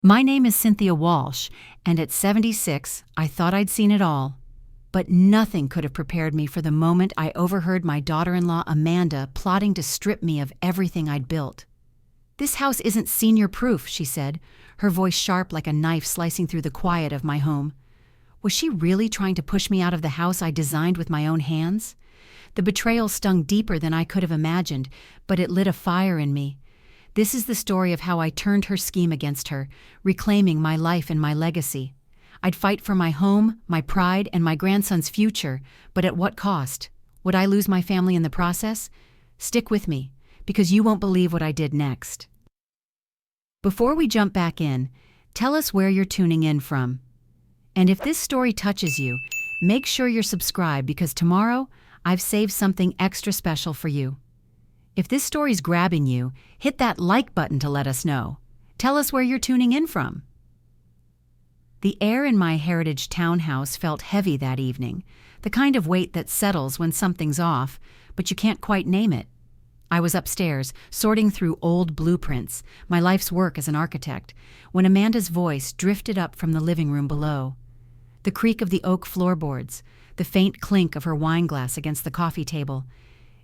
My name is Cynthia Walsh, and at 76, I thought I'd seen it all. But nothing could have prepared me for the moment I overheard my daughter-in-law Amanda plotting to strip me of everything I'd built. "This house isn't senior-proof," she said, her voice sharp like a knife slicing through the quiet of my home. Was she really trying to push me out of the house I designed with my own hands? The betrayal stung deeper than I could have imagined, but it lit a fire in me. This is the story of how I turned her scheme against her, reclaiming my life and my legacy. I'd fight for my home, my pride, and my grandson's future, but at what cost? Would I lose my family in the process? Stick with me, because you won't believe what I did next. Before we jump back in, tell us where you're tuning in from. And if this story touches you, make sure you're subscribed because tomorrow I've saved something extra special for you. If this story's grabbing you, hit that like button to let us know. Tell us where you're tuning in from. The air in my heritage townhouse felt heavy that evening, the kind of weight that settles when something's off, but you can't quite name it. I was upstairs, sorting through old blueprints, my life's work as an architect, when Amanda's voice drifted up from the living room below. The creak of the oak floorboards, the faint clink of her wine glass against the coffee table.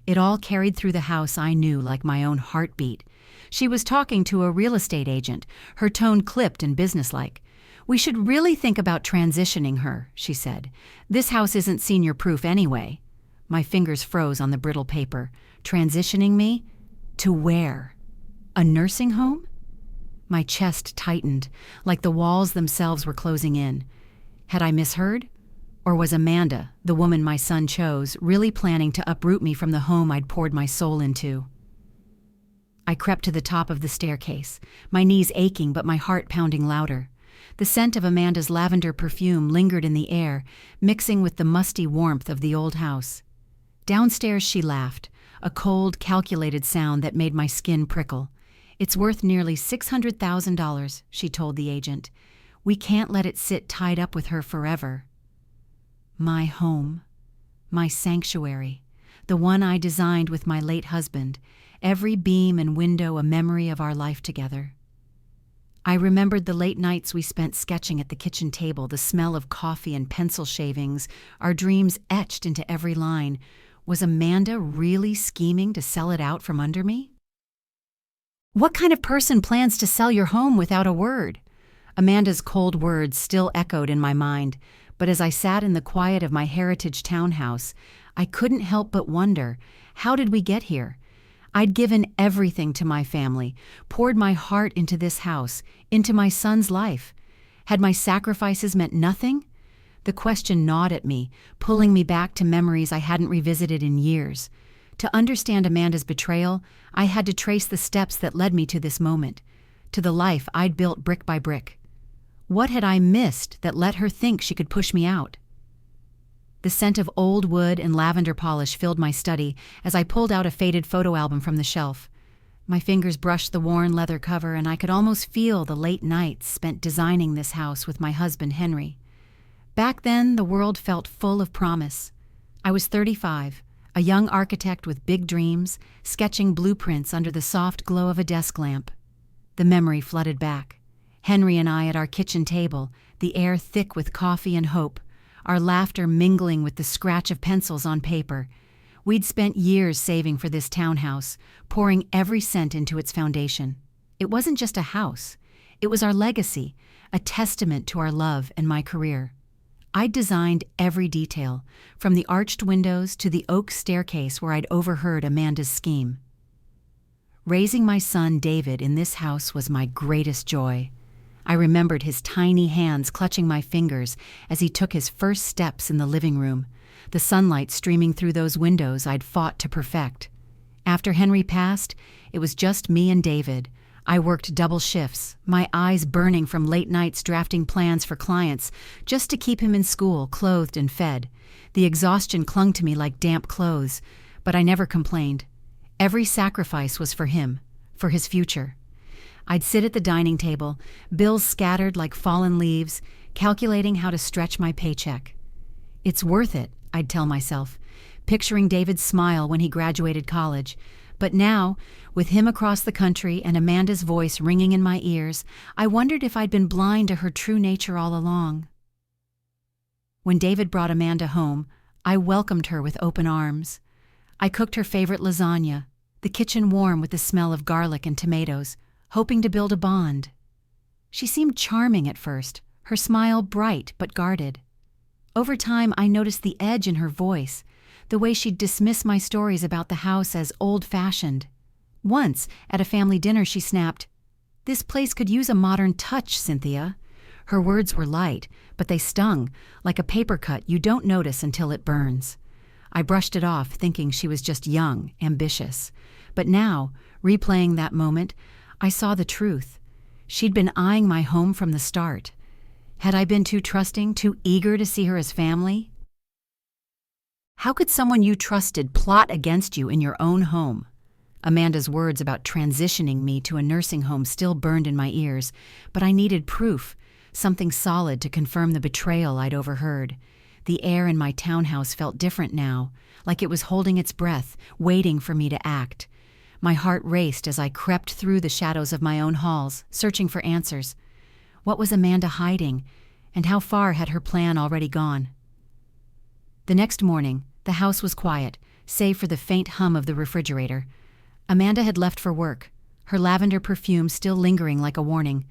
It all carried through the house I knew like my own heartbeat. She was talking to a real estate agent, her tone clipped and businesslike. "We should really think about transitioning her," she said. "This house isn't senior-proof anyway." My fingers froze on the brittle paper. Transitioning me? To where? A nursing home? My chest tightened, like the walls themselves were closing in. Had I misheard? Or was Amanda, the woman my son chose, really planning to uproot me from the home I'd poured my soul into? I crept to the top of the staircase, my knees aching but my heart pounding louder. The scent of Amanda's lavender perfume lingered in the air, mixing with the musty warmth of the old house. Downstairs she laughed, a cold, calculated sound that made my skin prickle. "It's worth nearly $600,000, she told the agent. "We can't let it sit tied up with her forever." My home, my sanctuary, the one I designed with my late husband, every beam and window a memory of our life together. I remembered the late nights we spent sketching at the kitchen table, the smell of coffee and pencil shavings, our dreams etched into every line. Was Amanda really scheming to sell it out from under me? What kind of person plans to sell your home without a word? Amanda's cold words still echoed in my mind, but as I sat in the quiet of my heritage townhouse, I couldn't help but wonder, how did we get here? I'd given everything to my family, poured my heart into this house, into my son's life. Had my sacrifices meant nothing? The question gnawed at me, pulling me back to memories I hadn't revisited in years. To understand Amanda's betrayal, I had to trace the steps that led me to this moment, to the life I'd built brick by brick. What had I missed that let her think she could push me out? The scent of old wood and lavender polish filled my study as I pulled out a faded photo album from the shelf. My fingers brushed the worn leather cover, and I could almost feel the late nights spent designing this house with my husband, Henry. Back then, the world felt full of promise. I was 35, a young architect with big dreams, sketching blueprints under the soft glow of a desk lamp. The memory flooded back. Henry and I at our kitchen table, the air thick with coffee and hope, our laughter mingling with the scratch of pencils on paper. We'd spent years saving for this townhouse, pouring every cent into its foundation. It wasn't just a house. It was our legacy, a testament to our love and my career. I'd designed every detail, from the arched windows to the oak staircase where I'd overheard Amanda's scheme. Raising my son David in this house was my greatest joy. I remembered his tiny hands clutching my fingers as he took his first steps in the living room, the sunlight streaming through those windows I'd fought to perfect. After Henry passed, it was just me and David. I worked double shifts, my eyes burning from late nights drafting plans for clients, just to keep him in school, clothed and fed. The exhaustion clung to me like damp clothes, but I never complained. Every sacrifice was for him, for his future. I'd sit at the dining table, bills scattered like fallen leaves, calculating how to stretch my paycheck. "It's worth it," I'd tell myself, picturing David's smile when he graduated college, But now, with him across the country and Amanda's voice ringing in my ears, I wondered if I'd been blind to her true nature all along. When David brought Amanda home, I welcomed her with open arms. I cooked her favorite lasagna, the kitchen warm with the smell of garlic and tomatoes, hoping to build a bond. She seemed charming at first, her smile bright but guarded. Over time, I noticed the edge in her voice, the way she'd dismiss my stories about the house as old-fashioned. Once, at a family dinner, she snapped, "This place could use a modern touch, Cynthia." Her words were light, but they stung, like a paper cut you don't notice until it burns. I brushed it off, thinking she was just young, ambitious. But now, replaying that moment, I saw the truth. She'd been eyeing my home from the start. Had I been too trusting, too eager to see her as family? How could someone you trusted plot against you in your own home? Amanda's words about transitioning me to a nursing home still burned in my ears, but I needed proof, something solid to confirm the betrayal I'd overheard. The air in my townhouse felt different now, like it was holding its breath, waiting for me to act. My heart raced as I crept through the shadows of my own halls, searching for answers. What was Amanda hiding, and how far had her plan already gone? The next morning, the house was quiet, save for the faint hum of the refrigerator. Amanda had left for work, her lavender perfume still lingering like a warning.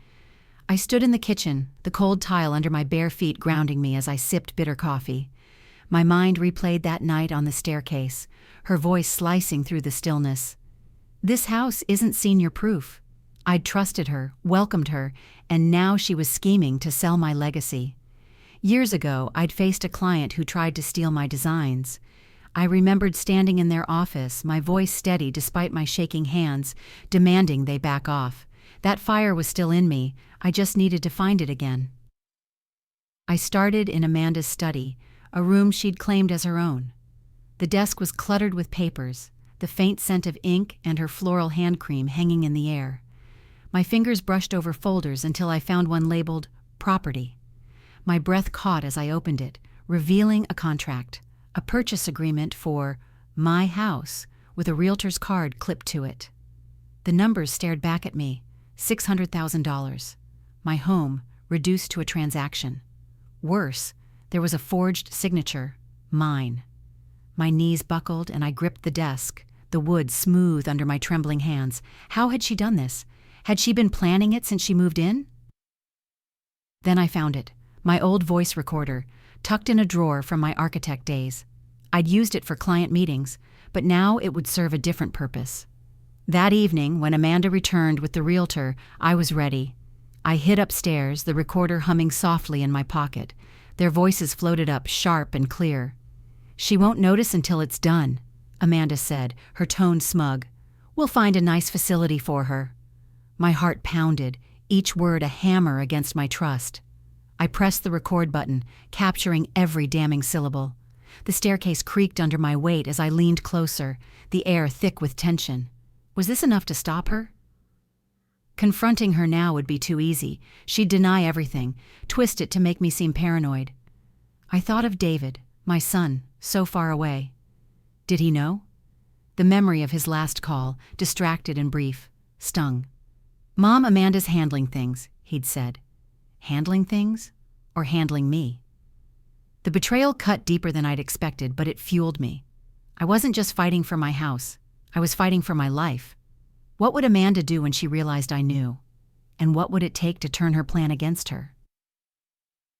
I stood in the kitchen, the cold tile under my bare feet grounding me as I sipped bitter coffee. My mind replayed that night on the staircase, her voice slicing through the stillness. This house isn't senior proof. I'd trusted her, welcomed her, and now she was scheming to sell my legacy. Years ago, I'd faced a client who tried to steal my designs. I remembered standing in their office, my voice steady despite my shaking hands, demanding they back off. That fire was still in me, I just needed to find it again. I started in Amanda's study, a room she'd claimed as her own. The desk was cluttered with papers, the faint scent of ink and her floral hand cream hanging in the air. My fingers brushed over folders until I found one labeled Property. My breath caught as I opened it, revealing a contract, a purchase agreement for my house with a realtor's card clipped to it. The numbers stared back at me, $600,000. My home reduced to a transaction. Worse, there was a forged signature, mine. My knees buckled and I gripped the desk, the wood smooth under my trembling hands. How had she done this? Had she been planning it since she moved in? Then I found it, my old voice recorder, tucked in a drawer from my architect days. I'd used it for client meetings, but now it would serve a different purpose. That evening, when Amanda returned with the realtor, I was ready. I hid upstairs, the recorder humming softly in my pocket. Their voices floated up, sharp and clear. "She won't notice until it's done," Amanda said, her tone smug. "We'll find a nice facility for her." My heart pounded, each word a hammer against my trust. I pressed the record button, capturing every damning syllable. The staircase creaked under my weight as I leaned closer, the air thick with tension. Was this enough to stop her? Confronting her now would be too easy. She'd deny everything, twist it to make me seem paranoid. I thought of David, my son, so far away. Did he know? The memory of his last call, distracted and brief, stung. "Mom, Amanda's handling things," he'd said. Handling things? Or handling me? The betrayal cut deeper than I'd expected, but it fueled me. I wasn't just fighting for my house. I was fighting for my life. What would Amanda do when she realized I knew? And what would it take to turn her plan against her?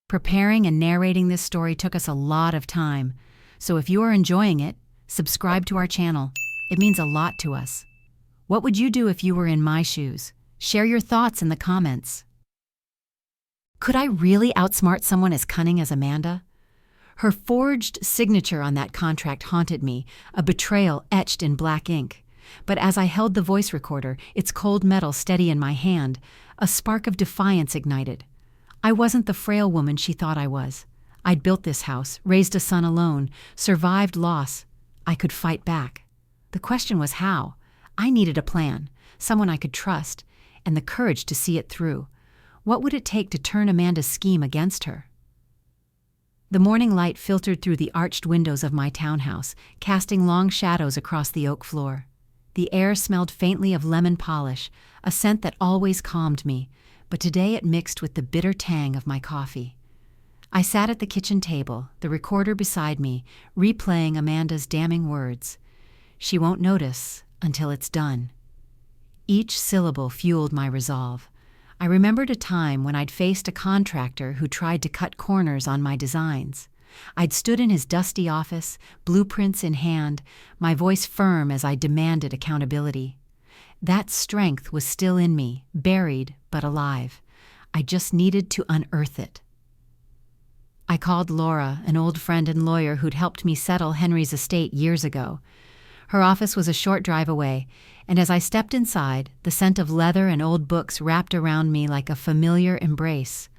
Preparing and narrating this story took us a lot of time, so if you are enjoying it, subscribe to our channel. It means a lot to us. What would you do if you were in my shoes? Share your thoughts in the comments. Could I really outsmart someone as cunning as Amanda? Her forged signature on that contract haunted me, a betrayal etched in black ink. But as I held the voice recorder, its cold metal steady in my hand, a spark of defiance ignited. I wasn't the frail woman she thought I was. I'd built this house, raised a son alone, survived loss. I could fight back. The question was how. I needed a plan, someone I could trust, and the courage to see it through. What would it take to turn Amanda's scheme against her? The morning light filtered through the arched windows of my townhouse, casting long shadows across the oak floor. The air smelled faintly of lemon polish, a scent that always calmed me, but today it mixed with the bitter tang of my coffee. I sat at the kitchen table, the recorder beside me, replaying Amanda's damning words. She won't notice until it's done. Each syllable fueled my resolve. I remembered a time when I'd faced a contractor who tried to cut corners on my designs. I'd stood in his dusty office, blueprints in hand, my voice firm as I demanded accountability. That strength was still in me, buried but alive. I just needed to unearth it. I called Laura, an old friend and lawyer who'd helped me settle Henry's estate years ago. Her office was a short drive away, and as I stepped inside, the scent of leather and old books wrapped around me like a familiar embrace.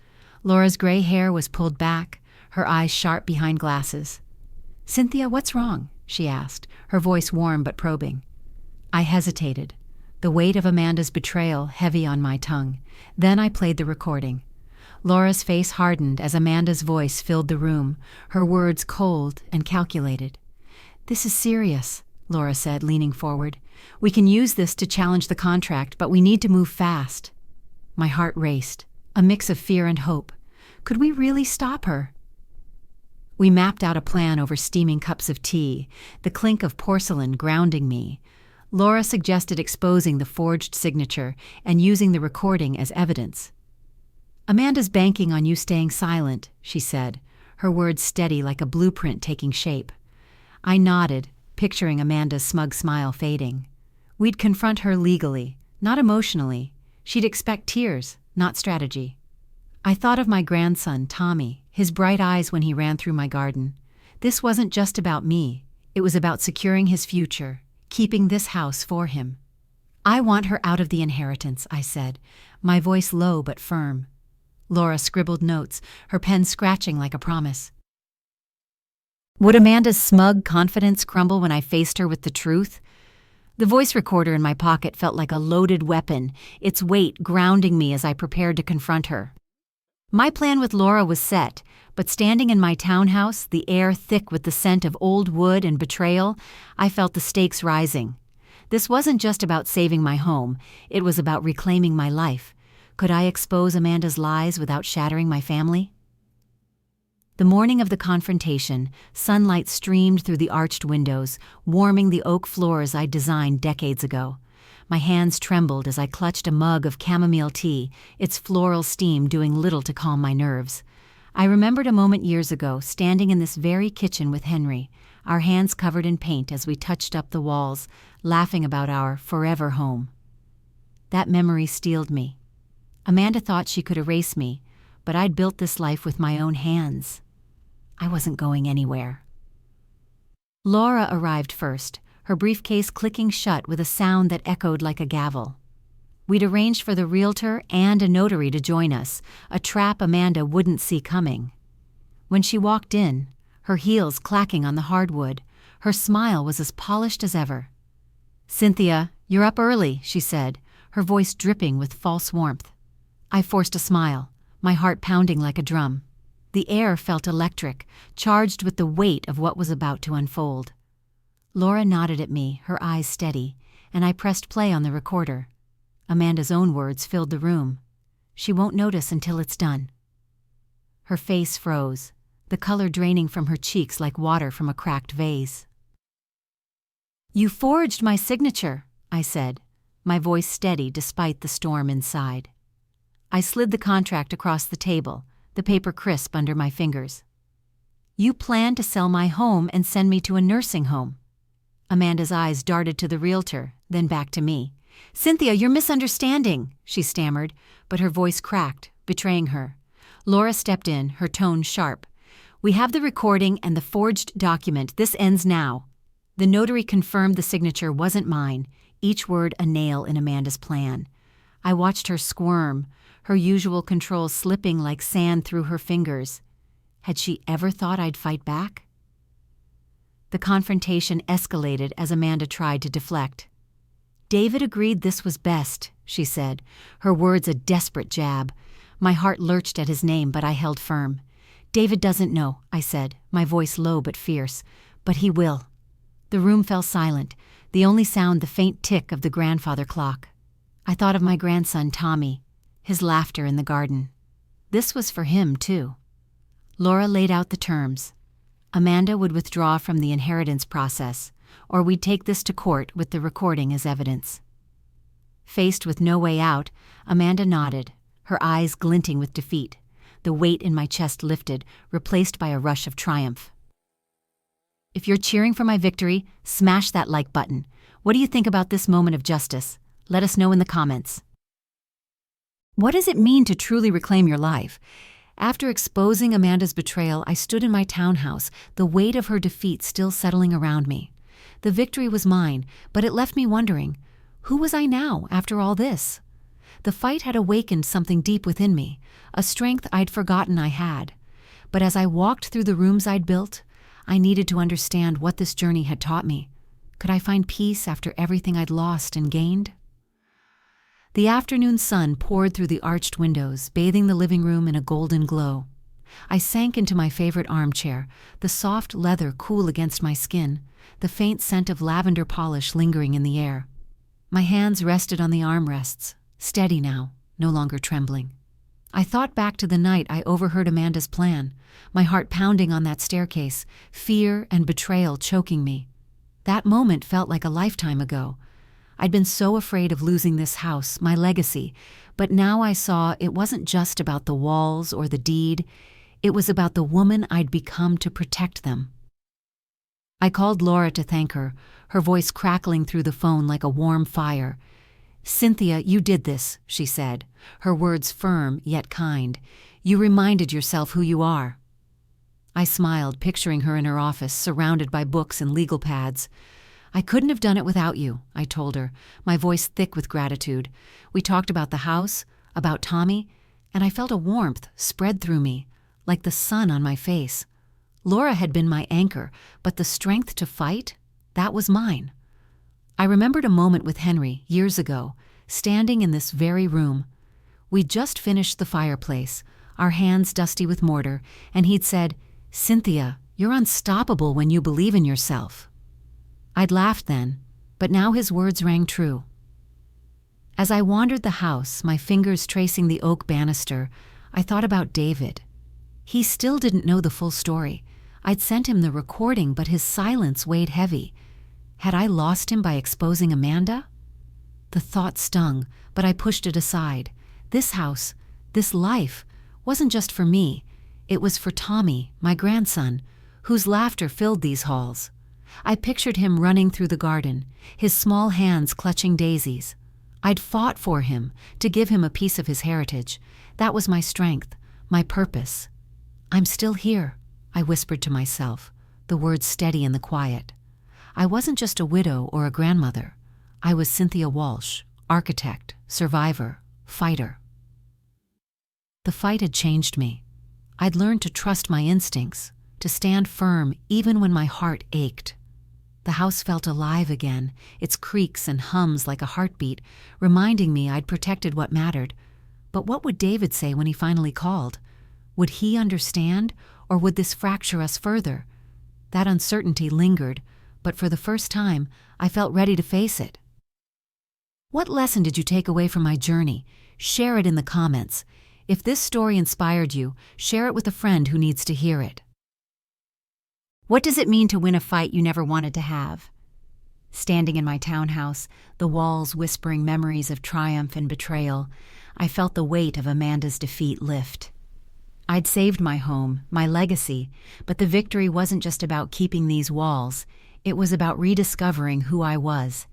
Laura's gray hair was pulled back, her eyes sharp behind glasses. "Cynthia, what's wrong?" she asked, her voice warm but probing. I hesitated, the weight of Amanda's betrayal heavy on my tongue. Then I played the recording. Laura's face hardened as Amanda's voice filled the room, her words cold and calculated. "This is serious," Laura said, leaning forward. "We can use this to challenge the contract, but we need to move fast." My heart raced, a mix of fear and hope. Could we really stop her? We mapped out a plan over steaming cups of tea, the clink of porcelain grounding me. Laura suggested exposing the forged signature and using the recording as evidence. "Amanda's banking on you staying silent," she said, her words steady like a blueprint taking shape. I nodded, picturing Amanda's smug smile fading. We'd confront her legally, not emotionally. She'd expect tears, not strategy. I thought of my grandson, Tommy, his bright eyes when he ran through my garden. This wasn't just about me. It was about securing his future, keeping this house for him. "I want her out of the inheritance," I said, my voice low but firm. Laura scribbled notes, her pen scratching like a promise. Would Amanda's smug confidence crumble when I faced her with the truth? The voice recorder in my pocket felt like a loaded weapon, its weight grounding me as I prepared to confront her. My plan with Laura was set, but standing in my townhouse, the air thick with the scent of old wood and betrayal, I felt the stakes rising. This wasn't just about saving my home, it was about reclaiming my life. Could I expose Amanda's lies without shattering my family? The morning of the confrontation, sunlight streamed through the arched windows, warming the oak floors I'd designed decades ago. My hands trembled as I clutched a mug of chamomile tea, its floral steam doing little to calm my nerves. I remembered a moment years ago, standing in this very kitchen with Henry, our hands covered in paint as we touched up the walls, laughing about our forever home. That memory steeled me. Amanda thought she could erase me, but I'd built this life with my own hands. I wasn't going anywhere. Laura arrived first, her briefcase clicking shut with a sound that echoed like a gavel. We'd arranged for the realtor and a notary to join us, a trap Amanda wouldn't see coming. When she walked in, her heels clacking on the hardwood, her smile was as polished as ever. "Cynthia, you're up early," she said, her voice dripping with false warmth. I forced a smile, my heart pounding like a drum. The air felt electric, charged with the weight of what was about to unfold. Laura nodded at me, her eyes steady, and I pressed play on the recorder. Amanda's own words filled the room. "She won't notice until it's done." Her face froze, the color draining from her cheeks like water from a cracked vase. "You forged my signature," I said, my voice steady despite the storm inside. I slid the contract across the table, the paper crisp under my fingers. "You plan to sell my home and send me to a nursing home." Amanda's eyes darted to the realtor, then back to me. "Cynthia, you're misunderstanding," she stammered, but her voice cracked, betraying her. Laura stepped in, her tone sharp. "We have the recording and the forged document. This ends now." The notary confirmed the signature wasn't mine, each word a nail in Amanda's plan. I watched her squirm, her usual control slipping like sand through her fingers. Had she ever thought I'd fight back? The confrontation escalated as Amanda tried to deflect. "David agreed this was best," she said, her words a desperate jab. My heart lurched at his name, but I held firm. "David doesn't know," I said, my voice low but fierce, "but he will." The room fell silent, the only sound the faint tick of the grandfather clock. I thought of my grandson Tommy, his laughter in the garden. This was for him, too. Laura laid out the terms. Amanda would withdraw from the inheritance process, or we'd take this to court with the recording as evidence. Faced with no way out, Amanda nodded, her eyes glinting with defeat, the weight in my chest lifted, replaced by a rush of triumph. If you're cheering for my victory, smash that like button. What do you think about this moment of justice? Let us know in the comments. What does it mean to truly reclaim your life? After exposing Amanda's betrayal, I stood in my townhouse, the weight of her defeat still settling around me. The victory was mine, but it left me wondering, who was I now after all this? The fight had awakened something deep within me, a strength I'd forgotten I had. But as I walked through the rooms I'd built, I needed to understand what this journey had taught me. Could I find peace after everything I'd lost and gained? The afternoon sun poured through the arched windows, bathing the living room in a golden glow. I sank into my favorite armchair, the soft leather cool against my skin, the faint scent of lavender polish lingering in the air. My hands rested on the armrests, steady now, no longer trembling. I thought back to the night I overheard Amanda's plan, my heart pounding on that staircase, fear and betrayal choking me. That moment felt like a lifetime ago. I'd been so afraid of losing this house, my legacy, but now I saw it wasn't just about the walls or the deed. It was about the woman I'd become to protect them. I called Laura to thank her, her voice crackling through the phone like a warm fire. "Cynthia, you did this," she said, her words firm yet kind. "You reminded yourself who you are." I smiled, picturing her in her office, surrounded by books and legal pads. "I couldn't have done it without you," I told her, my voice thick with gratitude. We talked about the house, about Tommy, and I felt a warmth spread through me, like the sun on my face. Laura had been my anchor, but the strength to fight, that was mine. I remembered a moment with Henry, years ago, standing in this very room. We'd just finished the fireplace, our hands dusty with mortar, and he'd said, "Cynthia, you're unstoppable when you believe in yourself." I'd laughed then, but now his words rang true. As I wandered the house, my fingers tracing the oak banister, I thought about David. He still didn't know the full story. I'd sent him the recording, but his silence weighed heavy. Had I lost him by exposing Amanda? The thought stung, but I pushed it aside. This house, this life, wasn't just for me. It was for Tommy, my grandson, whose laughter filled these halls. I pictured him running through the garden, his small hands clutching daisies. I'd fought for him, to give him a piece of his heritage. That was my strength, my purpose. "I'm still here," I whispered to myself, the words steady in the quiet. I wasn't just a widow or a grandmother. I was Cynthia Walsh, architect, survivor, fighter. The fight had changed me. I'd learned to trust my instincts, to stand firm even when my heart ached. The house felt alive again, its creaks and hums like a heartbeat, reminding me I'd protected what mattered. But what would David say when he finally called? Would he understand, or would this fracture us further? That uncertainty lingered, but for the first time, I felt ready to face it. What lesson did you take away from my journey? Share it in the comments. If this story inspired you, share it with a friend who needs to hear it. What does it mean to win a fight you never wanted to have? Standing in my townhouse, the walls whispering memories of triumph and betrayal, I felt the weight of Amanda's defeat lift. I'd saved my home, my legacy, but the victory wasn't just about keeping these walls. It was about rediscovering who I was.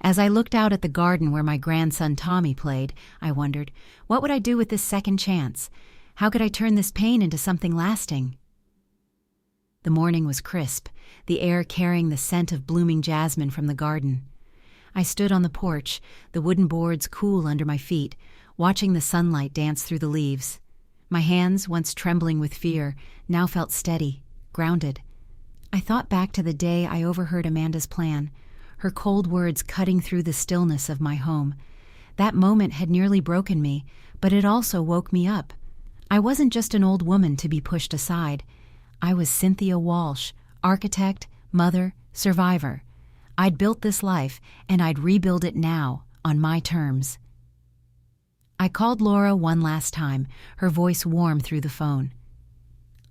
As I looked out at the garden where my grandson Tommy played, I wondered, what would I do with this second chance? How could I turn this pain into something lasting? The morning was crisp, the air carrying the scent of blooming jasmine from the garden. I stood on the porch, the wooden boards cool under my feet, watching the sunlight dance through the leaves. My hands, once trembling with fear, now felt steady, grounded. I thought back to the day I overheard Amanda's plan, her cold words cutting through the stillness of my home. That moment had nearly broken me, but it also woke me up. I wasn't just an old woman to be pushed aside. I was Cynthia Walsh, architect, mother, survivor. I'd built this life, and I'd rebuild it now, on my terms. I called Laura one last time, her voice warm through the phone.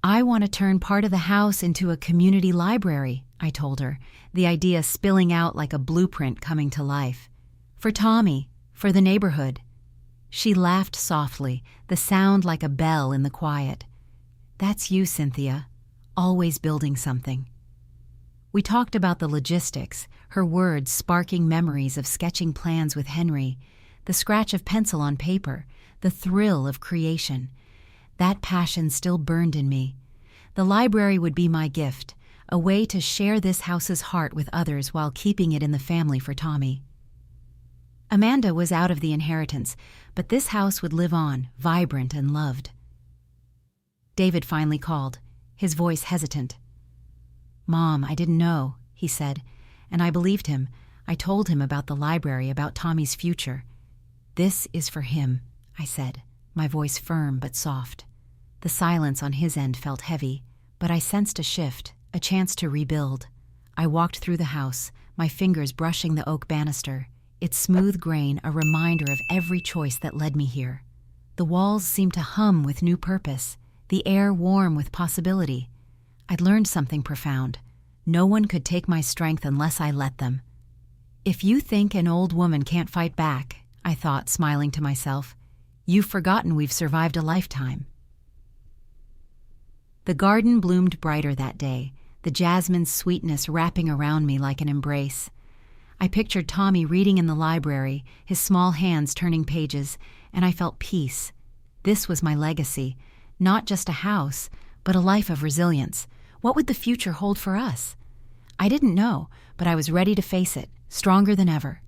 "I want to turn part of the house into a community library," I told her, the idea spilling out like a blueprint coming to life. "For Tommy, for the neighborhood." She laughed softly, the sound like a bell in the quiet. "That's you, Cynthia, always building something." We talked about the logistics, her words sparking memories of sketching plans with Henry, the scratch of pencil on paper, the thrill of creation. That passion still burned in me. The library would be my gift, a way to share this house's heart with others while keeping it in the family for Tommy. Amanda was out of the inheritance, but this house would live on, vibrant and loved. David finally called, his voice hesitant. "Mom, I didn't know," he said, and I believed him. I told him about the library, about Tommy's future. "This is for him," I said, my voice firm but soft. The silence on his end felt heavy, but I sensed a shift, a chance to rebuild. I walked through the house, my fingers brushing the oak banister, its smooth grain a reminder of every choice that led me here. The walls seemed to hum with new purpose, the air warm with possibility. I'd learned something profound. No one could take my strength unless I let them. "If you think an old woman can't fight back," I thought, smiling to myself, "you've forgotten we've survived a lifetime." The garden bloomed brighter that day, the jasmine's sweetness wrapping around me like an embrace. I pictured Tommy reading in the library, his small hands turning pages, and I felt peace. This was my legacy, not just a house, but a life of resilience. What would the future hold for us? I didn't know, but I was ready to face it, stronger than ever.